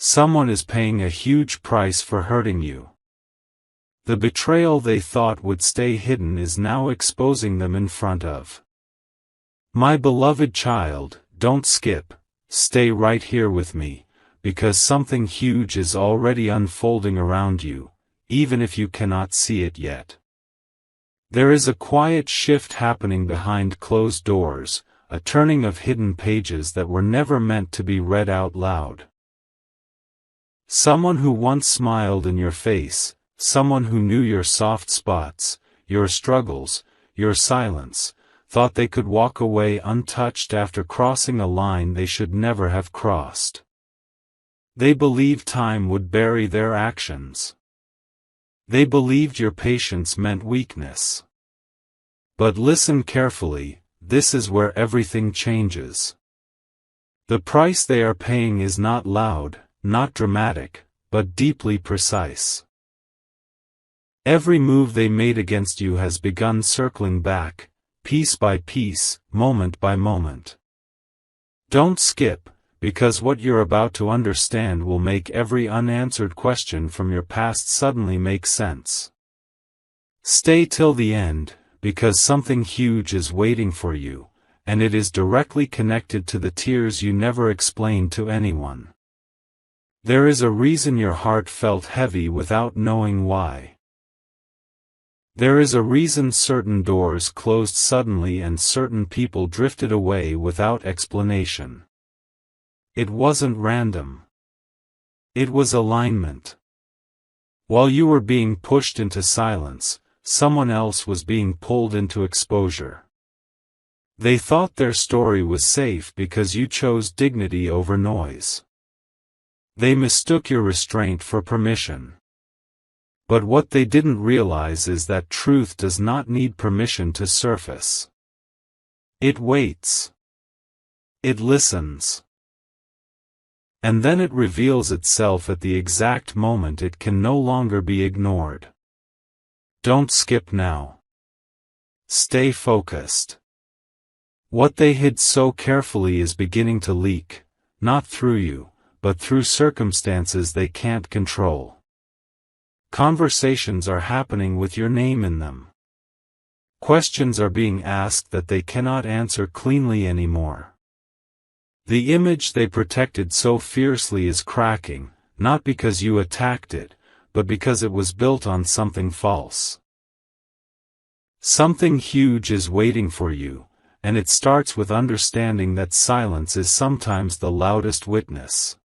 Someone is paying a huge price for hurting you. The betrayal they thought would stay hidden is now exposing them in front of. My beloved child, don't skip, stay right here with me, because something huge is already unfolding around you, even if you cannot see it yet. There is a quiet shift happening behind closed doors, a turning of hidden pages that were never meant to be read out loud. Someone who once smiled in your face, someone who knew your soft spots, your struggles, your silence, thought they could walk away untouched after crossing a line they should never have crossed. They believed time would bury their actions. They believed your patience meant weakness. But listen carefully, this is where everything changes. The price they are paying is not loud, not dramatic, but deeply precise. Every move they made against you has begun circling back, piece by piece, moment by moment. Don't skip, because what you're about to understand will make every unanswered question from your past suddenly make sense. Stay till the end, because something huge is waiting for you, and it is directly connected to the tears you never explained to anyone. There is a reason your heart felt heavy without knowing why. There is a reason certain doors closed suddenly and certain people drifted away without explanation. It wasn't random. It was alignment. While you were being pushed into silence, someone else was being pulled into exposure. They thought their story was safe because you chose dignity over noise. They mistook your restraint for permission. But what they didn't realize is that truth does not need permission to surface. It waits. It listens. And then it reveals itself at the exact moment it can no longer be ignored. Don't skip now. Stay focused. What they hid so carefully is beginning to leak, not through you, but through circumstances they can't control. Conversations are happening with your name in them. Questions are being asked that they cannot answer cleanly anymore. The image they protected so fiercely is cracking, not because you attacked it, but because it was built on something false. Something huge is waiting for you, and it starts with understanding that silence is sometimes the loudest witness.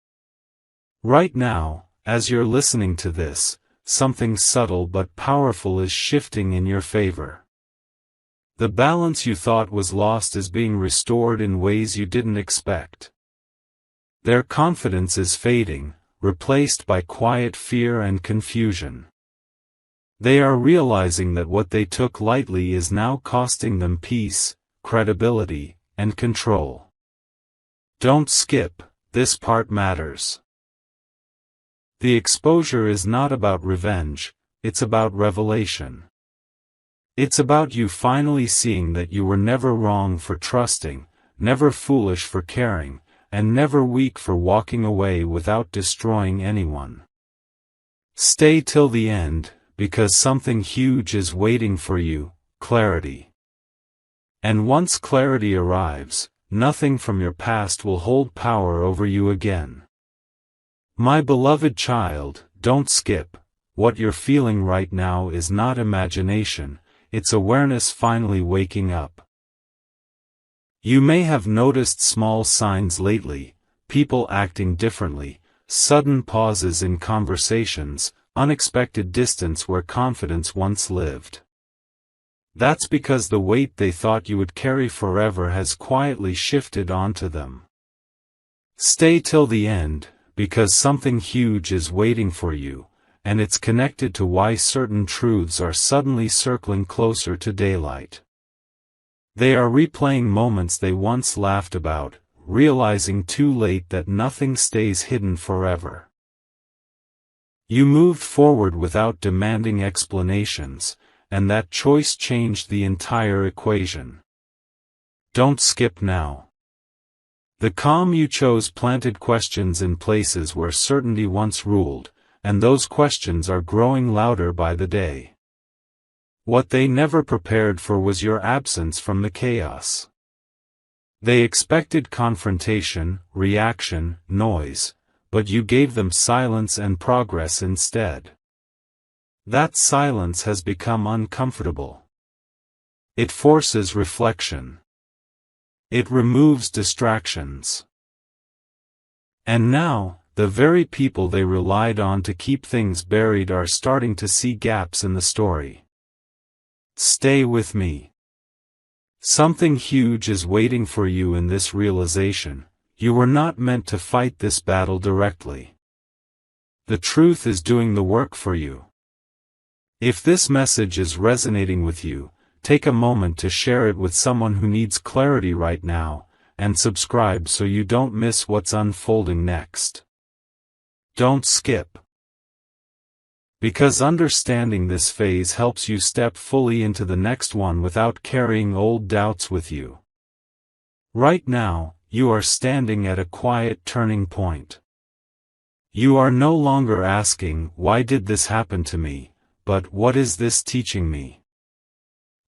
Right now, as you're listening to this, something subtle but powerful is shifting in your favor. The balance you thought was lost is being restored in ways you didn't expect. Their confidence is fading, replaced by quiet fear and confusion. They are realizing that what they took lightly is now costing them peace, credibility, and control. Don't skip, this part matters. The exposure is not about revenge, it's about revelation. It's about you finally seeing that you were never wrong for trusting, never foolish for caring, and never weak for walking away without destroying anyone. Stay till the end, because something huge is waiting for you, clarity. And once clarity arrives, nothing from your past will hold power over you again. My beloved child, don't skip. What you're feeling right now is not imagination, it's awareness finally waking up. You may have noticed small signs lately, people acting differently, sudden pauses in conversations, unexpected distance where confidence once lived. That's because the weight they thought you would carry forever has quietly shifted onto them. Stay till the end, because something huge is waiting for you, and it's connected to why certain truths are suddenly circling closer to daylight. They are replaying moments they once laughed about, realizing too late that nothing stays hidden forever. You moved forward without demanding explanations, and that choice changed the entire equation. Don't skip now. The calm you chose planted questions in places where certainty once ruled, and those questions are growing louder by the day. What they never prepared for was your absence from the chaos. They expected confrontation, reaction, noise, but you gave them silence and progress instead. That silence has become uncomfortable. It forces reflection. It removes distractions. And now, the very people they relied on to keep things buried are starting to see gaps in the story. Stay with me. Something huge is waiting for you in this realization. You were not meant to fight this battle directly. The truth is doing the work for you. If this message is resonating with you, take a moment to share it with someone who needs clarity right now, and subscribe so you don't miss what's unfolding next. Don't skip. Because understanding this phase helps you step fully into the next one without carrying old doubts with you. Right now, you are standing at a quiet turning point. You are no longer asking, "Why did this happen to me?" but "What is this teaching me?"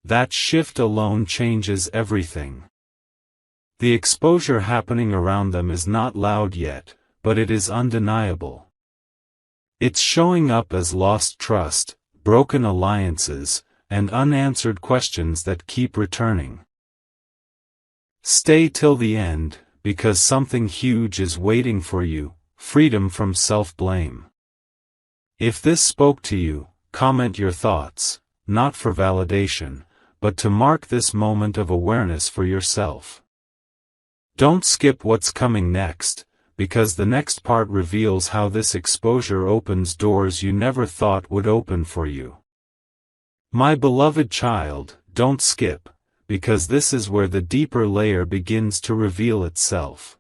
That shift alone changes everything. The exposure happening around them is not loud yet, but it is undeniable. It's showing up as lost trust, broken alliances, and unanswered questions that keep returning. Stay till the end, because something huge is waiting for you: freedom from self-blame. If this spoke to you, comment your thoughts, not for validation, but to mark this moment of awareness for yourself. Don't skip what's coming next, because the next part reveals how this exposure opens doors you never thought would open for you. My beloved child, don't skip, because this is where the deeper layer begins to reveal itself.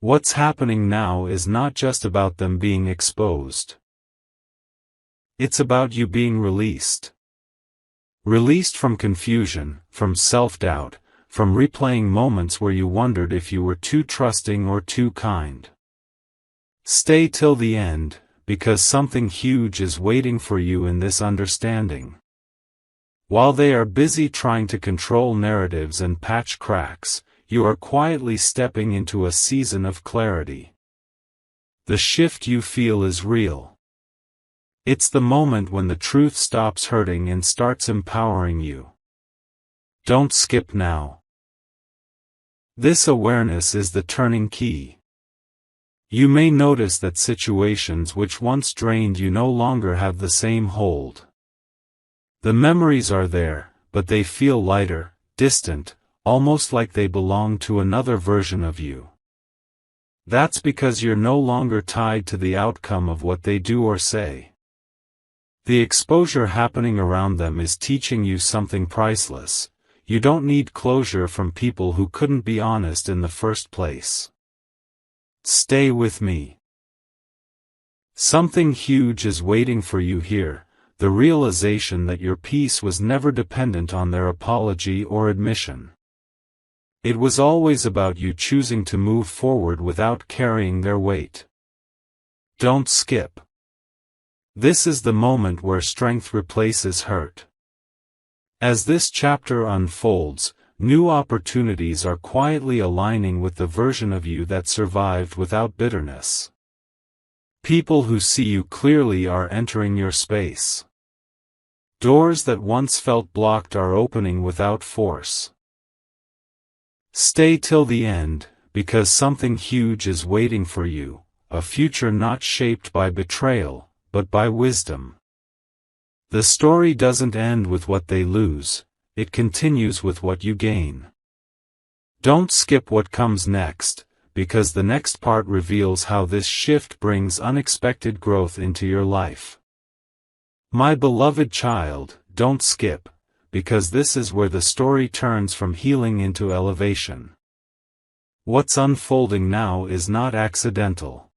What's happening now is not just about them being exposed. It's about you being released. Released from confusion, from self-doubt, from replaying moments where you wondered if you were too trusting or too kind. Stay till the end, because something huge is waiting for you in this understanding. While they are busy trying to control narratives and patch cracks, you are quietly stepping into a season of clarity. The shift you feel is real. It's the moment when the truth stops hurting and starts empowering you. Don't skip now. This awareness is the turning key. You may notice that situations which once drained you no longer have the same hold. The memories are there, but they feel lighter, distant, almost like they belong to another version of you. That's because you're no longer tied to the outcome of what they do or say. The exposure happening around them is teaching you something priceless. You don't need closure from people who couldn't be honest in the first place. Stay with me. Something huge is waiting for you here, the realization that your peace was never dependent on their apology or admission. It was always about you choosing to move forward without carrying their weight. Don't skip. This is the moment where strength replaces hurt. As this chapter unfolds, new opportunities are quietly aligning with the version of you that survived without bitterness. People who see you clearly are entering your space. Doors that once felt blocked are opening without force. Stay till the end, because something huge is waiting for you, a future not shaped by betrayal, but by wisdom. The story doesn't end with what they lose, it continues with what you gain. Don't skip what comes next, because the next part reveals how this shift brings unexpected growth into your life. My beloved child, don't skip, because this is where the story turns from healing into elevation. What's unfolding now is not accidental.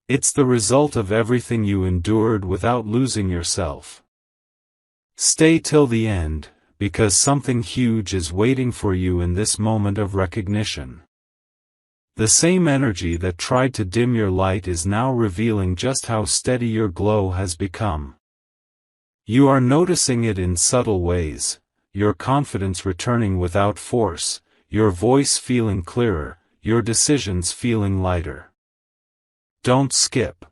It's the result of everything you endured without losing yourself. Stay till the end, because something huge is waiting for you in this moment of recognition. The same energy that tried to dim your light is now revealing just how steady your glow has become. You are noticing it in subtle ways, your confidence returning without force, your voice feeling clearer, your decisions feeling lighter. Don't skip.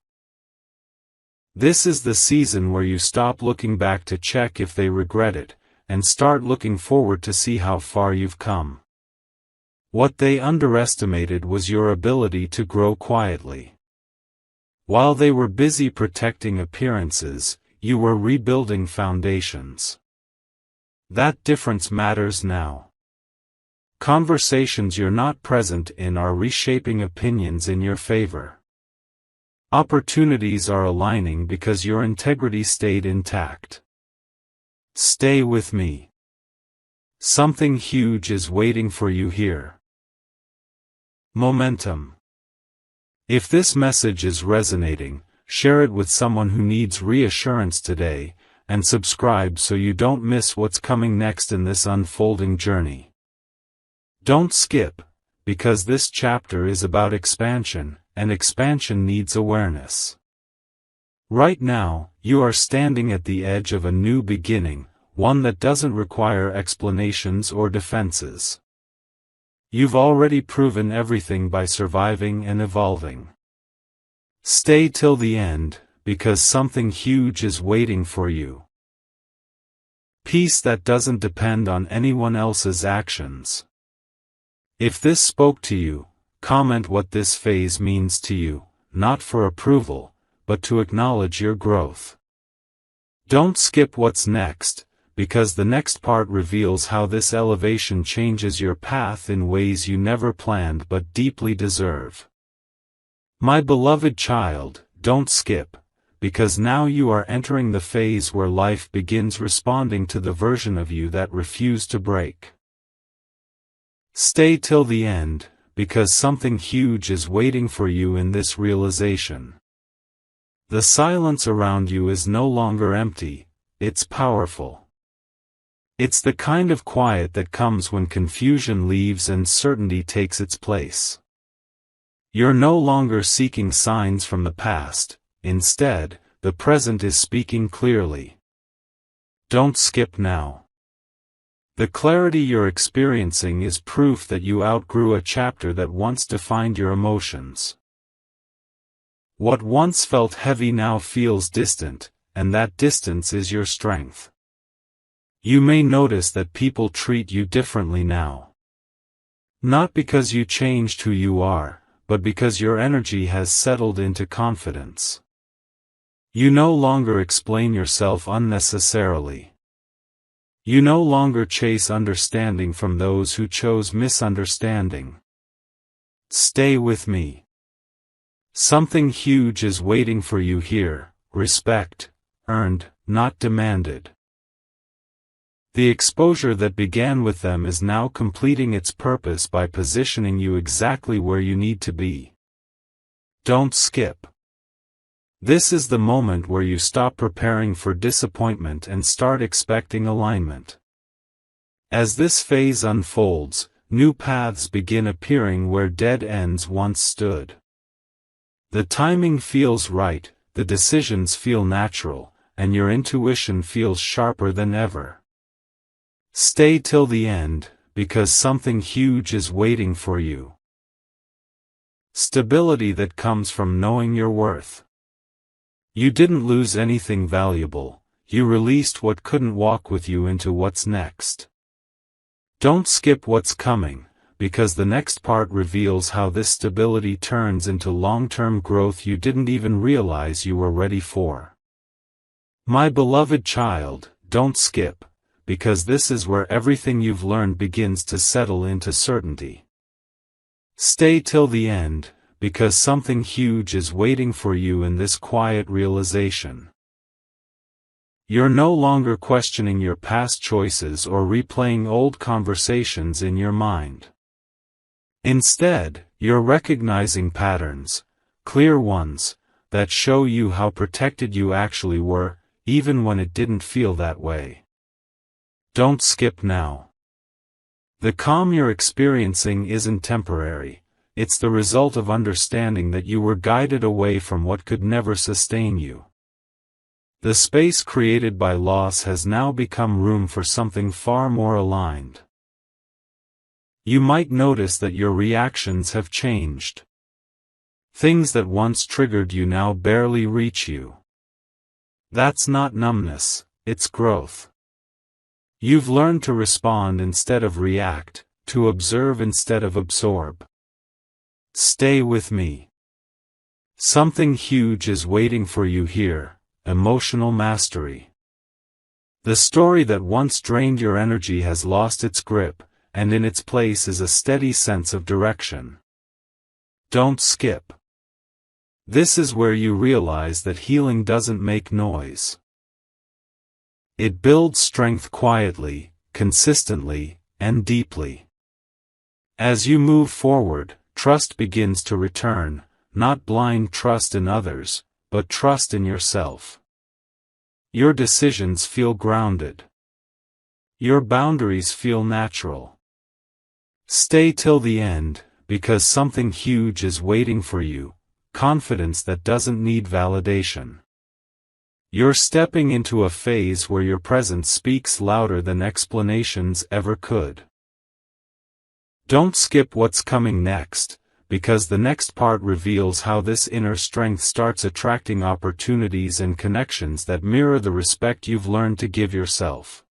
This is the season where you stop looking back to check if they regret it, and start looking forward to see how far you've come. What they underestimated was your ability to grow quietly. While they were busy protecting appearances, you were rebuilding foundations. That difference matters now. Conversations you're not present in are reshaping opinions in your favor. Opportunities are aligning because your integrity stayed intact. Stay with me. Something huge is waiting for you here. Momentum. If this message is resonating, share it with someone who needs reassurance today, and subscribe so you don't miss what's coming next in this unfolding journey. Don't skip, because this chapter is about expansion, and expansion needs awareness. Right now, you are standing at the edge of a new beginning, one that doesn't require explanations or defenses. You've already proven everything by surviving and evolving. Stay till the end, because something huge is waiting for you. Peace that doesn't depend on anyone else's actions. If this spoke to you, comment what this phase means to you, not for approval, but to acknowledge your growth. Don't skip what's next, because the next part reveals how this elevation changes your path in ways you never planned but deeply deserve. My beloved child, don't skip, because now you are entering the phase where life begins responding to the version of you that refused to break. Stay till the end, because something huge is waiting for you in this realization. The silence around you is no longer empty, it's powerful. It's the kind of quiet that comes when confusion leaves and certainty takes its place. You're no longer seeking signs from the past, instead, the present is speaking clearly. Don't skip now. The clarity you're experiencing is proof that you outgrew a chapter that once defined your emotions. What once felt heavy now feels distant, and that distance is your strength. You may notice that people treat you differently now. Not because you changed who you are, but because your energy has settled into confidence. You no longer explain yourself unnecessarily. You no longer chase understanding from those who chose misunderstanding. Stay with me. Something huge is waiting for you here, respect, earned, not demanded. The exposure that began with them is now completing its purpose by positioning you exactly where you need to be. Don't skip. This is the moment where you stop preparing for disappointment and start expecting alignment. As this phase unfolds, new paths begin appearing where dead ends once stood. The timing feels right, the decisions feel natural, and your intuition feels sharper than ever. Stay till the end, because something huge is waiting for you. Stability that comes from knowing your worth. You didn't lose anything valuable, you released what couldn't walk with you into what's next. Don't skip what's coming, because the next part reveals how this stability turns into long-term growth you didn't even realize you were ready for. My beloved child, don't skip, because this is where everything you've learned begins to settle into certainty. Stay till the end, because something huge is waiting for you in this quiet realization. You're no longer questioning your past choices or replaying old conversations in your mind. Instead, you're recognizing patterns, clear ones, that show you how protected you actually were, even when it didn't feel that way. Don't skip now. The calm you're experiencing isn't temporary, it's the result of understanding that you were guided away from what could never sustain you. The space created by loss has now become room for something far more aligned. You might notice that your reactions have changed. Things that once triggered you now barely reach you. That's not numbness, it's growth. You've learned to respond instead of react, to observe instead of absorb. Stay with me. Something huge is waiting for you here, emotional mastery. The story that once drained your energy has lost its grip, and in its place is a steady sense of direction. Don't skip. This is where you realize that healing doesn't make noise. It builds strength quietly, consistently, and deeply. As you move forward, trust begins to return, not blind trust in others, but trust in yourself. Your decisions feel grounded. Your boundaries feel natural. Stay till the end, because something huge is waiting for you, confidence that doesn't need validation. You're stepping into a phase where your presence speaks louder than explanations ever could. Don't skip what's coming next, because the next part reveals how this inner strength starts attracting opportunities and connections that mirror the respect you've learned to give yourself.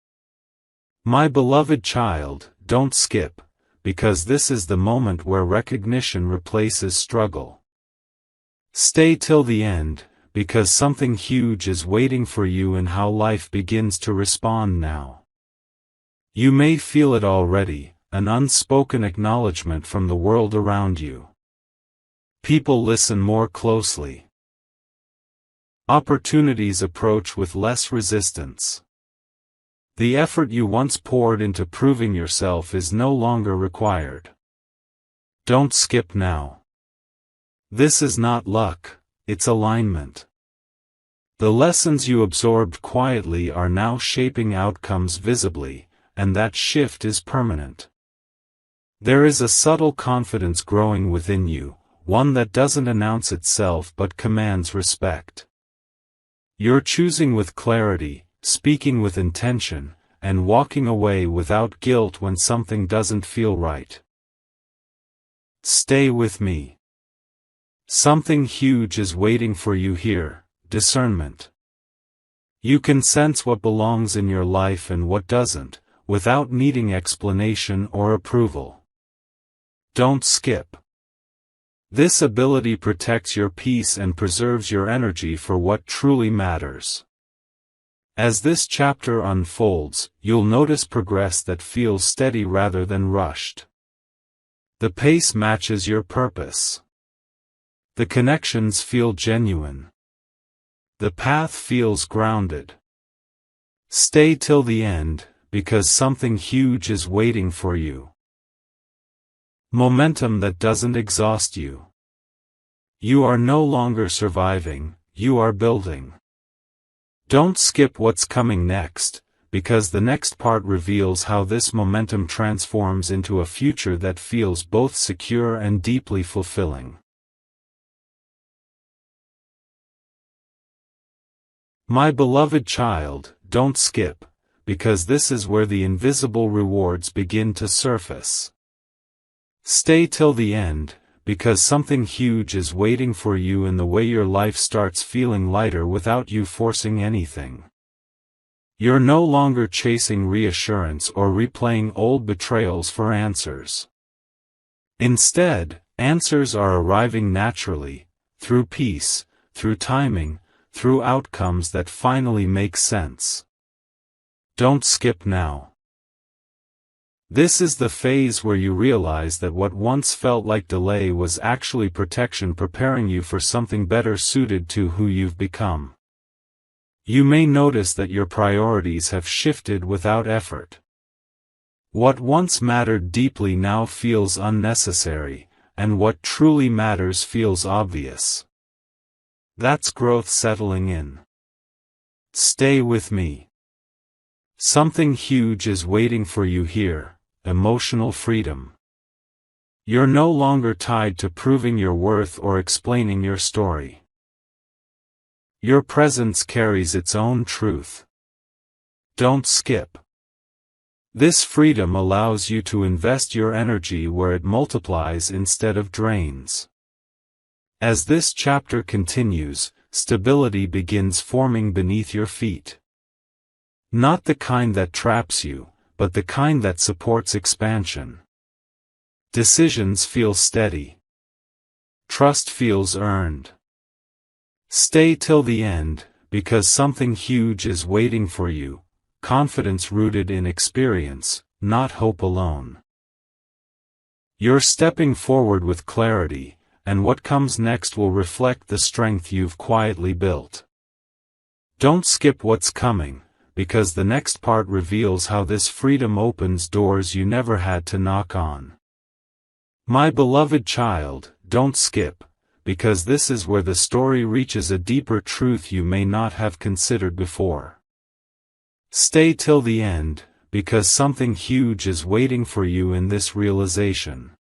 My beloved child, don't skip, because this is the moment where recognition replaces struggle. Stay till the end, because something huge is waiting for you in how life begins to respond now. You may feel it already, an unspoken acknowledgement from the world around you. People listen more closely. Opportunities approach with less resistance. The effort you once poured into proving yourself is no longer required. Don't skip now. This is not luck, it's alignment. The lessons you absorbed quietly are now shaping outcomes visibly, and that shift is permanent. There is a subtle confidence growing within you, one that doesn't announce itself but commands respect. You're choosing with clarity, speaking with intention, and walking away without guilt when something doesn't feel right. Stay with me. Something huge is waiting for you here. Discernment. You can sense what belongs in your life and what doesn't, without needing explanation or approval. Don't skip. This ability protects your peace and preserves your energy for what truly matters. As this chapter unfolds, you'll notice progress that feels steady rather than rushed. The pace matches your purpose. The connections feel genuine. The path feels grounded. Stay till the end, because something huge is waiting for you. Momentum that doesn't exhaust you. You are no longer surviving, you are building. Don't skip what's coming next, because the next part reveals how this momentum transforms into a future that feels both secure and deeply fulfilling. My beloved child, don't skip, because this is where the invisible rewards begin to surface. Stay till the end, because something huge is waiting for you in the way your life starts feeling lighter without you forcing anything. You're no longer chasing reassurance or replaying old betrayals for answers. Instead, answers are arriving naturally, through peace, through timing, through outcomes that finally make sense. Don't skip now. This is the phase where you realize that what once felt like delay was actually protection preparing you for something better suited to who you've become. You may notice that your priorities have shifted without effort. What once mattered deeply now feels unnecessary, and what truly matters feels obvious. That's growth settling in. Stay with me. Something huge is waiting for you here, emotional freedom. You're no longer tied to proving your worth or explaining your story. Your presence carries its own truth. Don't skip. This freedom allows you to invest your energy where it multiplies instead of drains. As this chapter continues, stability begins forming beneath your feet. Not the kind that traps you, but the kind that supports expansion. Decisions feel steady. Trust feels earned. Stay till the end, because something huge is waiting for you, confidence rooted in experience, not hope alone. You're stepping forward with clarity, and what comes next will reflect the strength you've quietly built. Don't skip what's coming, because the next part reveals how this freedom opens doors you never had to knock on. My beloved child, don't skip, because this is where the story reaches a deeper truth you may not have considered before. Stay till the end, because something huge is waiting for you in this realization.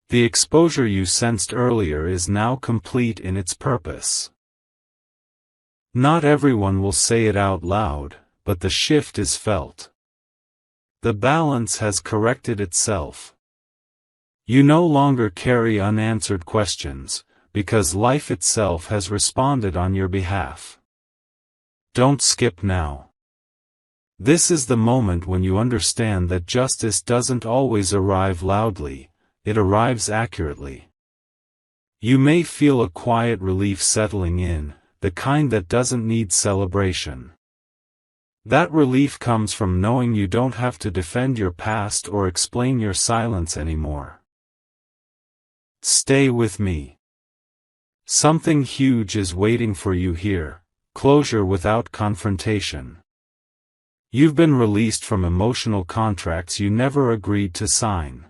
The exposure you sensed earlier is now complete in its purpose. Not everyone will say it out loud, but the shift is felt. The balance has corrected itself. You no longer carry unanswered questions, because life itself has responded on your behalf. Don't skip now. This is the moment when you understand that justice doesn't always arrive loudly, it arrives accurately. You may feel a quiet relief settling in, the kind that doesn't need celebration. That relief comes from knowing you don't have to defend your past or explain your silence anymore. Stay with me. Something huge is waiting for you here, closure without confrontation. You've been released from emotional contracts you never agreed to sign.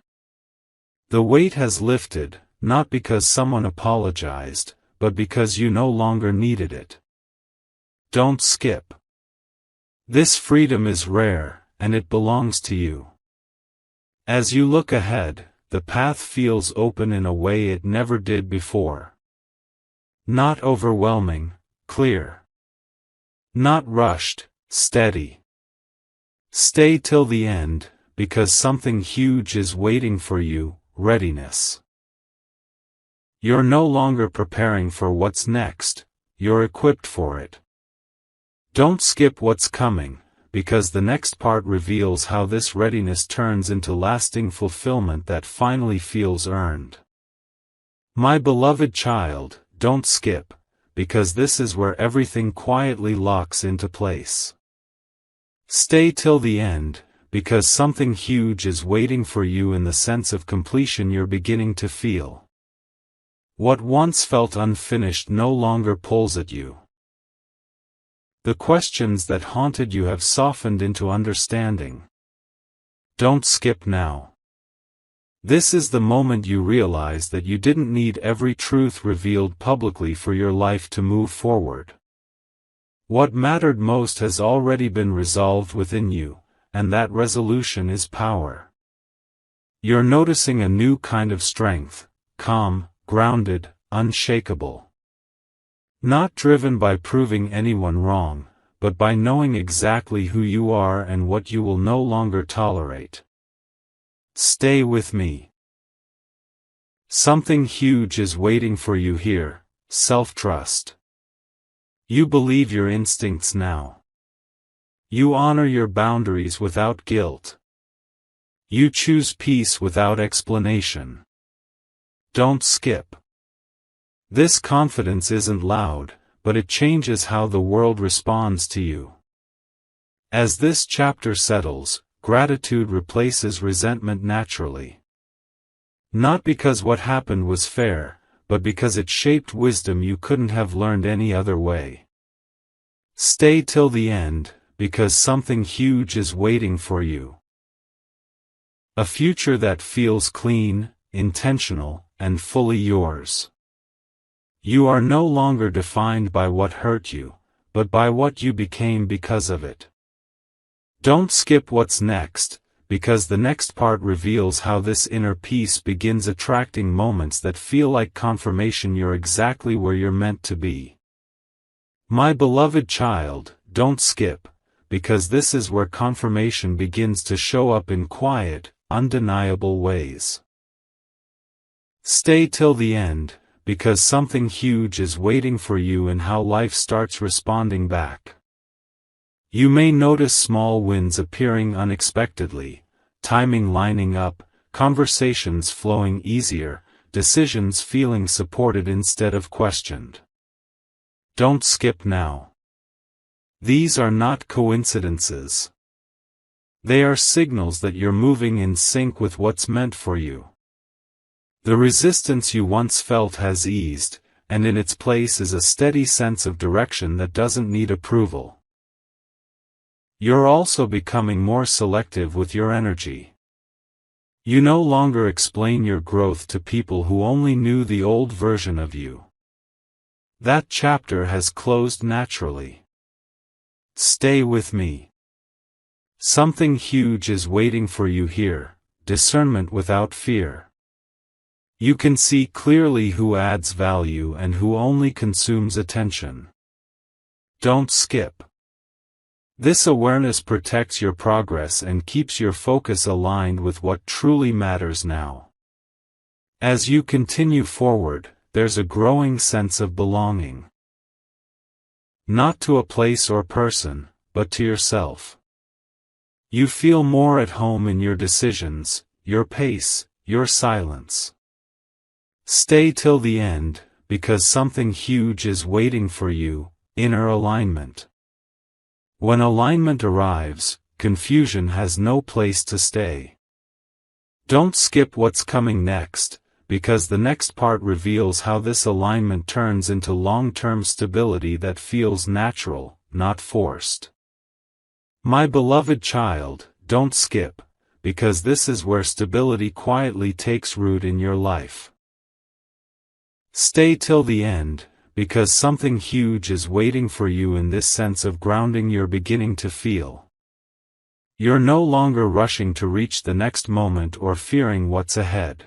The weight has lifted, not because someone apologized, but because you no longer needed it. Don't skip. This freedom is rare, and it belongs to you. As you look ahead, the path feels open in a way it never did before. Not overwhelming, clear. Not rushed, steady. Stay till the end, because something huge is waiting for you, readiness. You're no longer preparing for what's next, you're equipped for it. Don't skip what's coming, because the next part reveals how this readiness turns into lasting fulfillment that finally feels earned. My beloved child, don't skip, because this is where everything quietly locks into place. Stay till the end, because something huge is waiting for you in the sense of completion you're beginning to feel. What once felt unfinished no longer pulls at you. The questions that haunted you have softened into understanding. Don't skip now. This is the moment you realize that you didn't need every truth revealed publicly for your life to move forward. What mattered most has already been resolved within you, and that resolution is power. You're noticing a new kind of strength, calm, grounded, unshakable. Not driven by proving anyone wrong, but by knowing exactly who you are and what you will no longer tolerate. Stay with me. Something huge is waiting for you here, self-trust. You believe your instincts now. You honor your boundaries without guilt. You choose peace without explanation. Don't skip. This confidence isn't loud, but it changes how the world responds to you. As this chapter settles, gratitude replaces resentment naturally. Not because what happened was fair, but because it shaped wisdom you couldn't have learned any other way. Stay till the end, because something huge is waiting for you. A future that feels clean, intentional, and fully yours. You are no longer defined by what hurt you, but by what you became because of it. Don't skip what's next, because the next part reveals how this inner peace begins attracting moments that feel like confirmation you're exactly where you're meant to be. My beloved child, don't skip, because this is where confirmation begins to show up in quiet, undeniable ways. Stay till the end, because something huge is waiting for you in how life starts responding back. You may notice small wins appearing unexpectedly, timing lining up, conversations flowing easier, decisions feeling supported instead of questioned. Don't skip now. These are not coincidences. They are signals that you're moving in sync with what's meant for you. The resistance you once felt has eased, and in its place is a steady sense of direction that doesn't need approval. You're also becoming more selective with your energy. You no longer explain your growth to people who only knew the old version of you. That chapter has closed naturally. Stay with me. Something huge is waiting for you here, discernment without fear. You can see clearly who adds value and who only consumes attention. Don't skip. This awareness protects your progress and keeps your focus aligned with what truly matters now. As you continue forward, there's a growing sense of belonging. Not to a place or person, but to yourself. You feel more at home in your decisions, your pace, your silence. Stay till the end, because something huge is waiting for you, inner alignment. When alignment arrives, confusion has no place to stay. Don't skip what's coming next, because the next part reveals how this alignment turns into long-term stability that feels natural, not forced. My beloved child, don't skip, because this is where stability quietly takes root in your life. Stay till the end, because something huge is waiting for you in this sense of grounding you're beginning to feel. You're no longer rushing to reach the next moment or fearing what's ahead.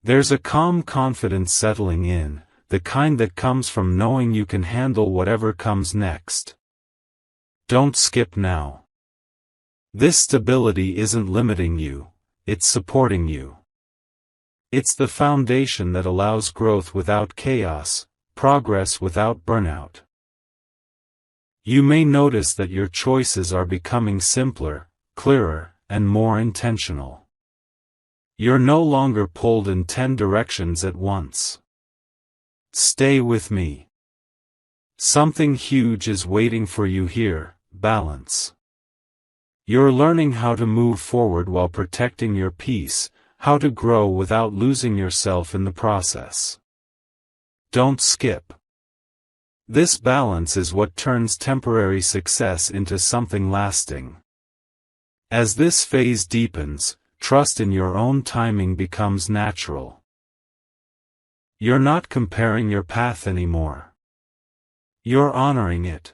There's a calm confidence settling in, the kind that comes from knowing you can handle whatever comes next. Don't skip now. This stability isn't limiting you, it's supporting you. It's the foundation that allows growth without chaos, progress without burnout. You may notice that your choices are becoming simpler, clearer, and more intentional. You're no longer pulled in 10 directions at once. Stay with me. Something huge is waiting for you here, balance. You're learning how to move forward while protecting your peace, how to grow without losing yourself in the process. Don't skip. This balance is what turns temporary success into something lasting. As this phase deepens, trust in your own timing becomes natural. You're not comparing your path anymore. You're honoring it.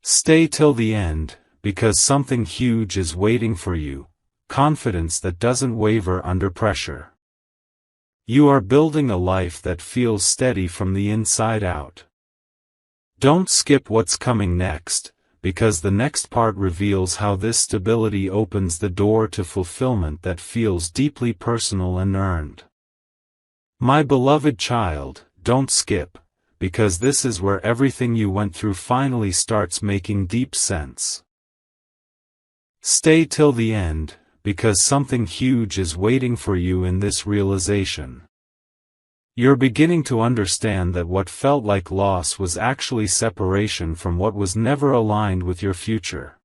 Stay till the end, because something huge is waiting for you, confidence that doesn't waver under pressure. You are building a life that feels steady from the inside out. Don't skip what's coming next, because the next part reveals how this stability opens the door to fulfillment that feels deeply personal and earned. My beloved child, don't skip, because this is where everything you went through finally starts making deep sense. Stay till the end, because something huge is waiting for you in this realization. You're beginning to understand that what felt like loss was actually separation from what was never aligned with your future.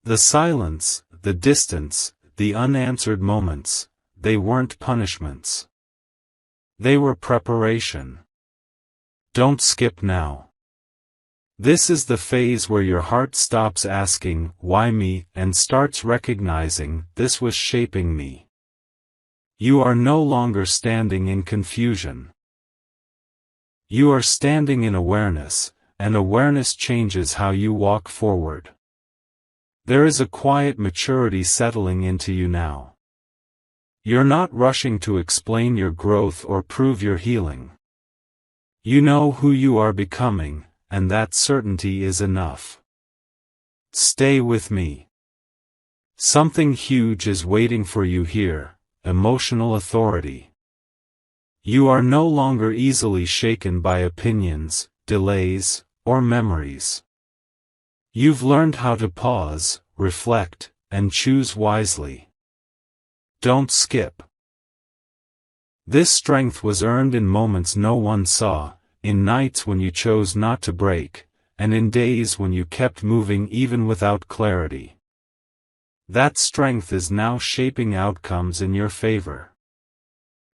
The silence, the distance, the unanswered moments, they weren't punishments. They were preparation. Don't skip now. This is the phase where your heart stops asking, "Why me?" and starts recognizing, "This was shaping me." You are no longer standing in confusion. You are standing in awareness, and awareness changes how you walk forward. There is a quiet maturity settling into you now. You're not rushing to explain your growth or prove your healing. You know who you are becoming, and that certainty is enough. Stay with me. Something huge is waiting for you here, emotional authority. You are no longer easily shaken by opinions, delays, or memories. You've learned how to pause, reflect, and choose wisely. Don't skip. This strength was earned in moments no one saw, in nights when you chose not to break, and in days when you kept moving even without clarity. That strength is now shaping outcomes in your favor.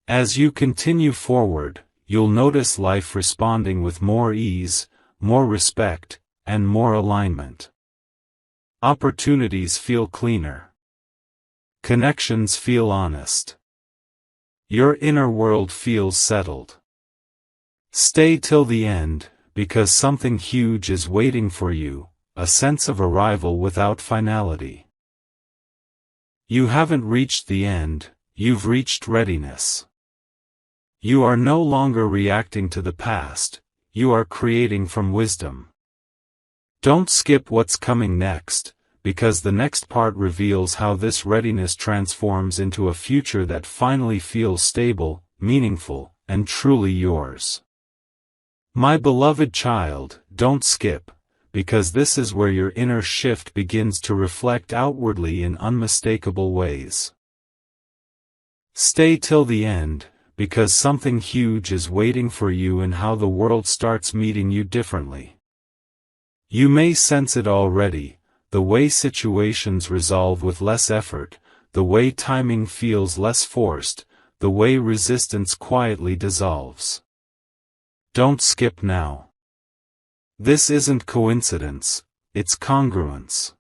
As you continue forward, you'll notice life responding with more ease, more respect, and more alignment. Opportunities feel cleaner. Connections feel honest. Your inner world feels settled. Stay till the end, because something huge is waiting for you, a sense of arrival without finality. You haven't reached the end, you've reached readiness. You are no longer reacting to the past, you are creating from wisdom. Don't skip what's coming next, because the next part reveals how this readiness transforms into a future that finally feels stable, meaningful, and truly yours. My beloved child, don't skip, because this is where your inner shift begins to reflect outwardly in unmistakable ways. Stay till the end, because something huge is waiting for you in how the world starts meeting you differently. You may sense it already, the way situations resolve with less effort, the way timing feels less forced, the way resistance quietly dissolves. Don't skip now. This isn't coincidence, it's congruence.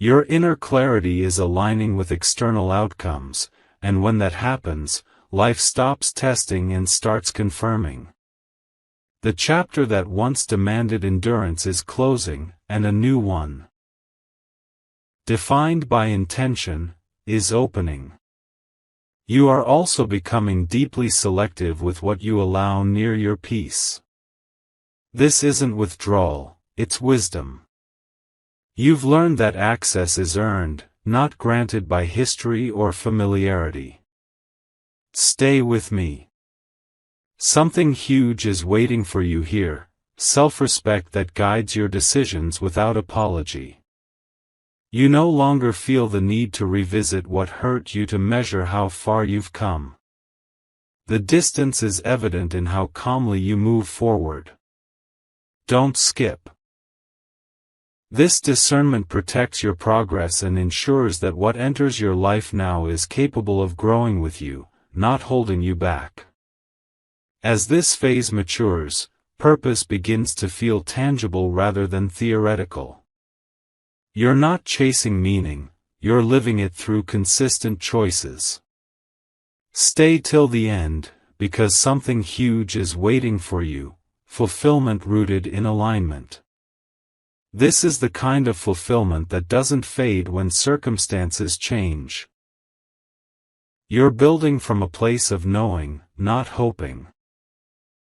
Your inner clarity is aligning with external outcomes, and when that happens, life stops testing and starts confirming. The chapter that once demanded endurance is closing, and a new one, defined by intention, is opening. You are also becoming deeply selective with what you allow near your peace. This isn't withdrawal, it's wisdom. You've learned that access is earned, not granted by history or familiarity. Stay with me. Something huge is waiting for you here, self-respect that guides your decisions without apology. You no longer feel the need to revisit what hurt you to measure how far you've come. The distance is evident in how calmly you move forward. Don't skip. This discernment protects your progress and ensures that what enters your life now is capable of growing with you, not holding you back. As this phase matures, purpose begins to feel tangible rather than theoretical. You're not chasing meaning, you're living it through consistent choices. Stay till the end, because something huge is waiting for you, fulfillment rooted in alignment. This is the kind of fulfillment that doesn't fade when circumstances change. You're building from a place of knowing, not hoping.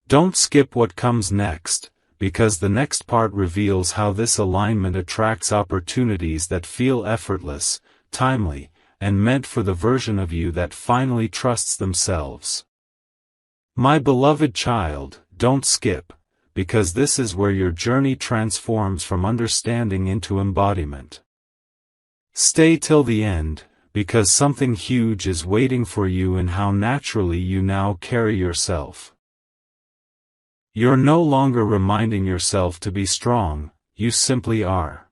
Don't skip what comes next, because the next part reveals how this alignment attracts opportunities that feel effortless, timely, and meant for the version of you that finally trusts themselves. My beloved child, don't skip, because this is where your journey transforms from understanding into embodiment. Stay till the end, because something huge is waiting for you in how naturally you now carry yourself. You're no longer reminding yourself to be strong, you simply are.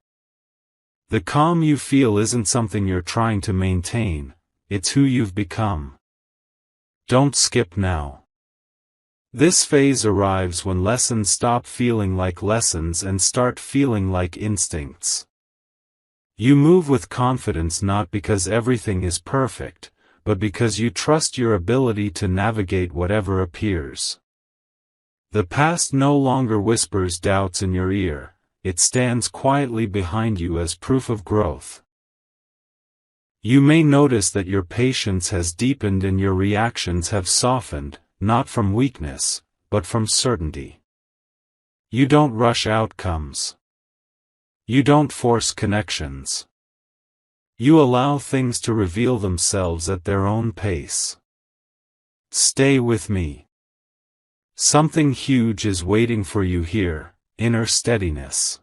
The calm you feel isn't something you're trying to maintain, it's who you've become. Don't skip now. This phase arrives when lessons stop feeling like lessons and start feeling like instincts. You move with confidence not because everything is perfect, but because you trust your ability to navigate whatever appears. The past no longer whispers doubts in your ear, it stands quietly behind you as proof of growth. You may notice that your patience has deepened and your reactions have softened, not from weakness, but from certainty. You don't rush outcomes. You don't force connections. You allow things to reveal themselves at their own pace. Stay with me. Something huge is waiting for you here, inner steadiness.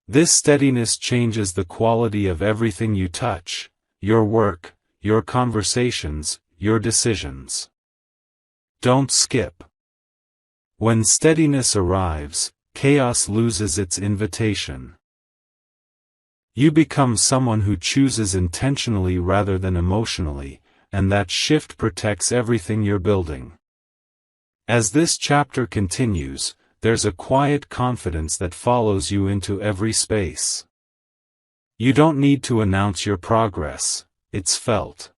This steadiness changes the quality of everything you touch, your work, your conversations, your decisions. Don't skip. When steadiness arrives, chaos loses its invitation. You become someone who chooses intentionally rather than emotionally, and that shift protects everything you're building. As this chapter continues, there's a quiet confidence that follows you into every space. You don't need to announce your progress, it's felt.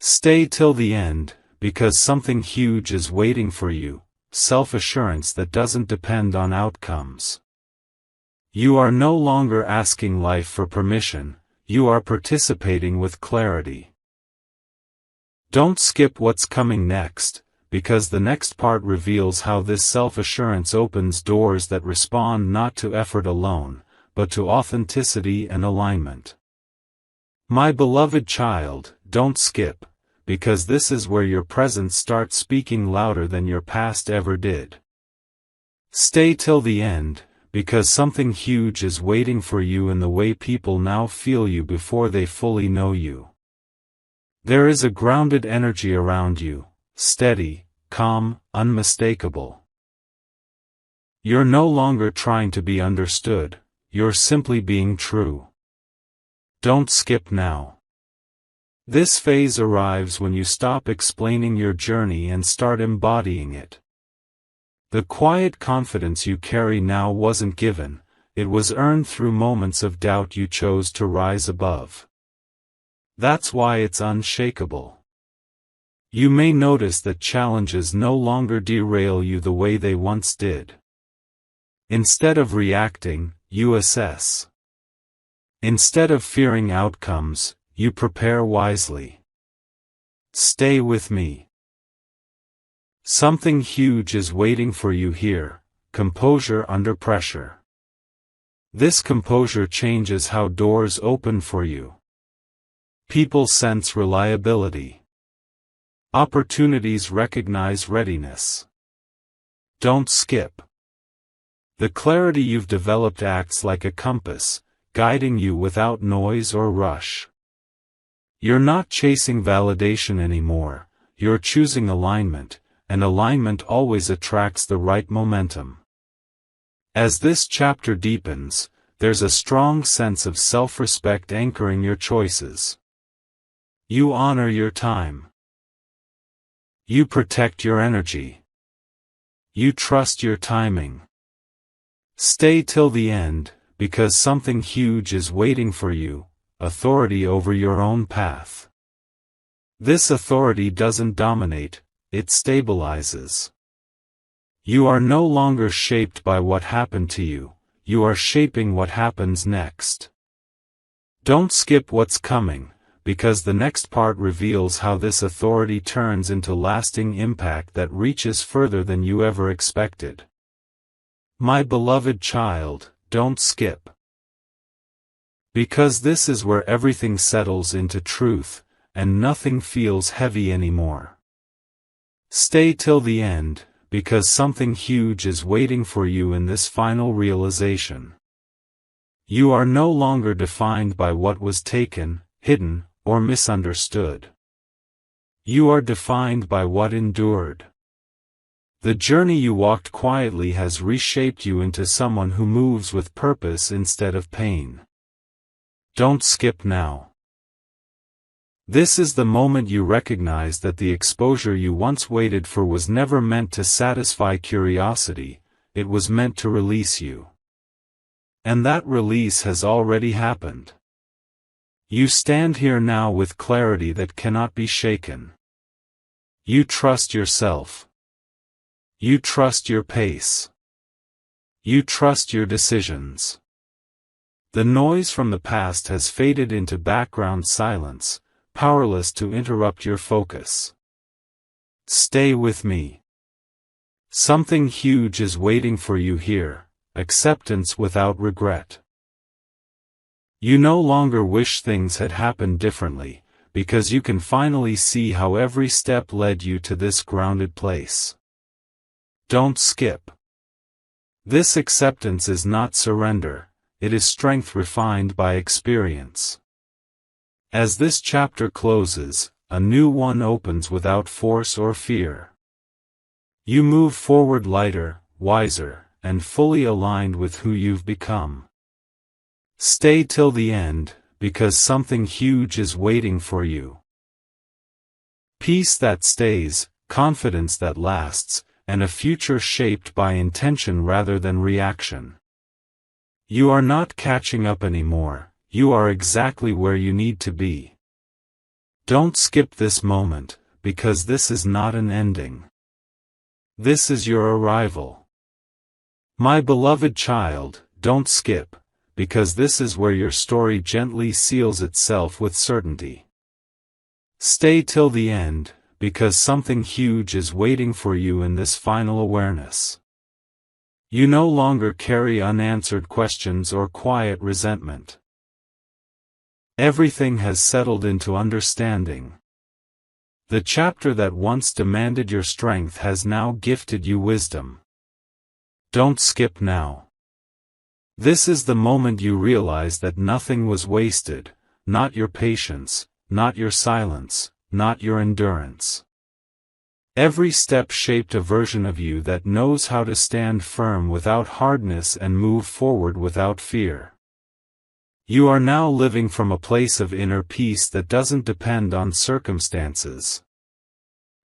Stay till the end, because something huge is waiting for you, self-assurance that doesn't depend on outcomes. You are no longer asking life for permission, you are participating with clarity. Don't skip what's coming next, because the next part reveals how this self-assurance opens doors that respond not to effort alone, but to authenticity and alignment. My beloved child, don't skip, because this is where your present starts speaking louder than your past ever did. Stay till the end, because something huge is waiting for you in the way people now feel you before they fully know you. There is a grounded energy around you, steady, calm, unmistakable. You're no longer trying to be understood, you're simply being true. Don't skip now. This phase arrives when you stop explaining your journey and start embodying it. The quiet confidence you carry now wasn't given, it was earned through moments of doubt you chose to rise above. That's why it's unshakable. You may notice that challenges no longer derail you the way they once did. Instead of reacting, you assess. Instead of fearing outcomes, you prepare wisely. Stay with me. Something huge is waiting for you here, composure under pressure. This composure changes how doors open for you. People sense reliability. Opportunities recognize readiness. Don't skip. The clarity you've developed acts like a compass, guiding you without noise or rush. You're not chasing validation anymore, you're choosing alignment, and alignment always attracts the right momentum. As this chapter deepens, there's a strong sense of self-respect anchoring your choices. You honor your time. You protect your energy. You trust your timing. Stay till the end, because something huge is waiting for you, authority over your own path. This authority doesn't dominate, it stabilizes. You are no longer shaped by what happened to you, you are shaping what happens next. Don't skip what's coming, because the next part reveals how this authority turns into lasting impact that reaches further than you ever expected. My beloved child, don't skip. Because this is where everything settles into truth, and nothing feels heavy anymore. Stay till the end, because something huge is waiting for you in this final realization. You are no longer defined by what was taken, hidden, or misunderstood. You are defined by what endured. The journey you walked quietly has reshaped you into someone who moves with purpose instead of pain. Don't skip now. This is the moment you recognize that the exposure you once waited for was never meant to satisfy curiosity, it was meant to release you. And that release has already happened. You stand here now with clarity that cannot be shaken. You trust yourself. You trust your pace. You trust your decisions. The noise from the past has faded into background silence, powerless to interrupt your focus. Stay with me. Something huge is waiting for you here, acceptance without regret. You no longer wish things had happened differently, because you can finally see how every step led you to this grounded place. Don't skip. This acceptance is not surrender, it is strength refined by experience. As this chapter closes, a new one opens without force or fear. You move forward lighter, wiser, and fully aligned with who you've become. Stay till the end, because something huge is waiting for you. Peace that stays, confidence that lasts, and a future shaped by intention rather than reaction. You are not catching up anymore, you are exactly where you need to be. Don't skip this moment, because this is not an ending. This is your arrival. My beloved child, don't skip, because this is where your story gently seals itself with certainty. Stay till the end, because something huge is waiting for you in this final awareness. You no longer carry unanswered questions or quiet resentment. Everything has settled into understanding. The chapter that once demanded your strength has now gifted you wisdom. Don't skip now. This is the moment you realize that nothing was wasted, not your patience, not your silence, not your endurance. Every step shaped a version of you that knows how to stand firm without hardness and move forward without fear. You are now living from a place of inner peace that doesn't depend on circumstances.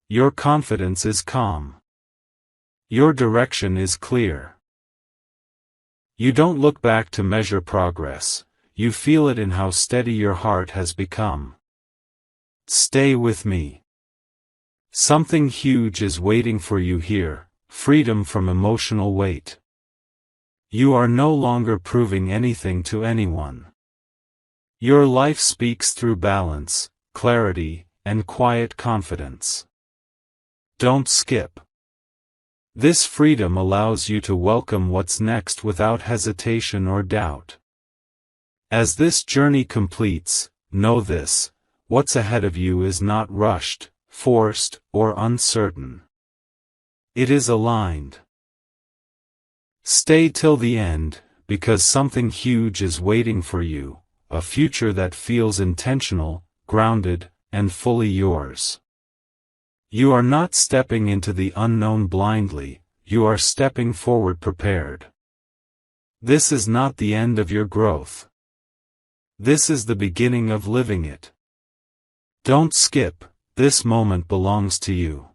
Your confidence is calm. Your direction is clear. You don't look back to measure progress, you feel it in how steady your heart has become. Stay with me. Something huge is waiting for you here, freedom from emotional weight. You are no longer proving anything to anyone. Your life speaks through balance, clarity, and quiet confidence. Don't skip. This freedom allows you to welcome what's next without hesitation or doubt. As this journey completes, know this: what's ahead of you is not rushed, forced, or uncertain. It is aligned. Stay till the end, because something huge is waiting for you, a future that feels intentional, grounded, and fully yours. You are not stepping into the unknown blindly, you are stepping forward prepared. This is not the end of your growth. This is the beginning of living it. Don't skip, this moment belongs to you.